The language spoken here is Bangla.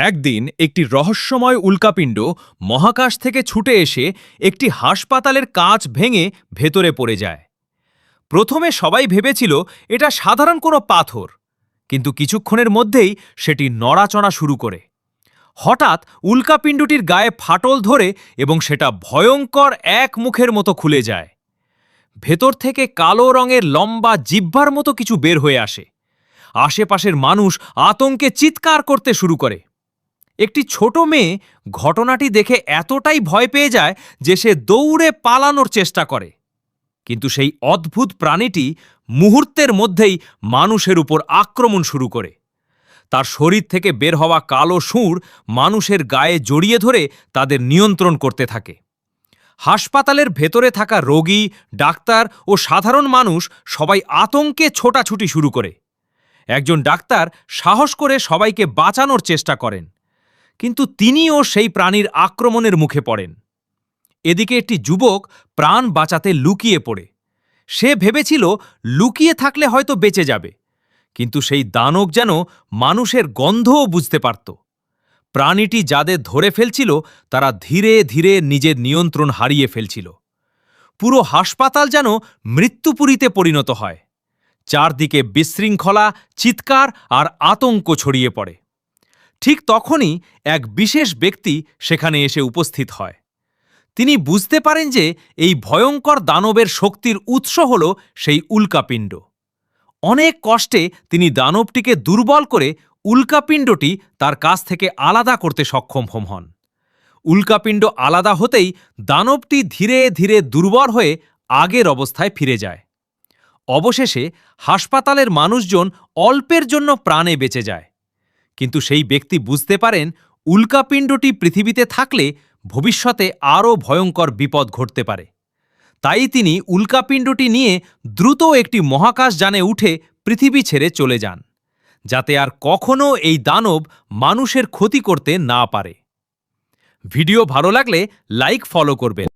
একদিন একটি রহস্যময় উল্কাপিণ্ড মহাকাশ থেকে ছুটে এসে একটি হাসপাতালের কাঁচ ভেঙে ভেতরে পড়ে যায়। প্রথমে সবাই ভেবেছিল এটা সাধারণ কোনো পাথর, কিন্তু কিছুক্ষণের মধ্যেই সেটি নড়াচড়া শুরু করে। হঠাৎ উল্কাপিণ্ডটির গায়ে ফাটল ধরে এবং সেটা ভয়ঙ্কর এক মুখের মতো খুলে যায়। ভেতর থেকে কালো রঙের লম্বা জিহ্বার মতো কিছু বের হয়ে আসে। আশেপাশের মানুষ আতঙ্কে চিৎকার করতে শুরু করে। একটি ছোট মেয়ে ঘটনাটি দেখে এতটাই ভয় পেয়ে যায় যে সে দৌড়ে পালানোর চেষ্টা করে, কিন্তু সেই অদ্ভুত প্রাণীটি মুহূর্তের মধ্যেই মানুষের উপর আক্রমণ শুরু করে। তার শরীর থেকে বের হওয়া কালো সুর মানুষের গায়ে জড়িয়ে ধরে তাদের নিয়ন্ত্রণ করতে থাকে। হাসপাতালের ভেতরে থাকা রোগী, ডাক্তার ও সাধারণ মানুষ সবাই আতঙ্কে ছোটাছুটি শুরু করে। একজন ডাক্তার সাহস করে সবাইকে বাঁচানোর চেষ্টা করেন, কিন্তু তিনিও সেই প্রাণীর আক্রমণের মুখে পড়েন। এদিকে একটি যুবক প্রাণ বাঁচাতে লুকিয়ে পড়ে। সে ভেবেছিল লুকিয়ে থাকলে হয়তো বেঁচে যাবে, কিন্তু সেই দানব যেন মানুষের গন্ধও বুঝতে পারত। প্রাণীটি যাদের ধরে ফেলছিল তারা ধীরে ধীরে নিজের নিয়ন্ত্রণ হারিয়ে ফেলছিল। পুরো হাসপাতাল যেন মৃত্যুপুরীতে পরিণত হয়। চারদিকে বিশৃঙ্খলা, চিৎকার আর আতঙ্ক ছড়িয়ে পড়ে। ঠিক তখনই এক বিশেষ ব্যক্তি সেখানে এসে উপস্থিত হয়। তিনি বুঝতে পারেন যে এই ভয়ঙ্কর দানবের শক্তির উৎস হল সেই উল্কাপিণ্ড। অনেক কষ্টে তিনি দানবটিকে দুর্বল করে উল্কাপিণ্ডটি তার কাছ থেকে আলাদা করতে সক্ষম হন। উল্কাপিণ্ড আলাদা হতেই দানবটি ধীরে ধীরে দুর্বল হয়ে আগের অবস্থায় ফিরে যায়। অবশেষে হাসপাতালের মানুষজন অল্পের জন্য প্রাণে বেঁচে যায়, কিন্তু সেই ব্যক্তি বুঝতে পারেন উল্কাপিণ্ডটি পৃথিবীতে থাকলে ভবিষ্যতে আরও ভয়ঙ্কর বিপদ ঘটতে পারে। তাই তিনি উল্কাপিণ্ডটি নিয়ে দ্রুত একটি মহাকাশযানে উঠে পৃথিবী ছেড়ে চলে যান, যাতে আর কখনো এই দানব মানুষের ক্ষতি করতে না পারে। ভিডিও ভালো লাগলে লাইক, ফলো করবেন।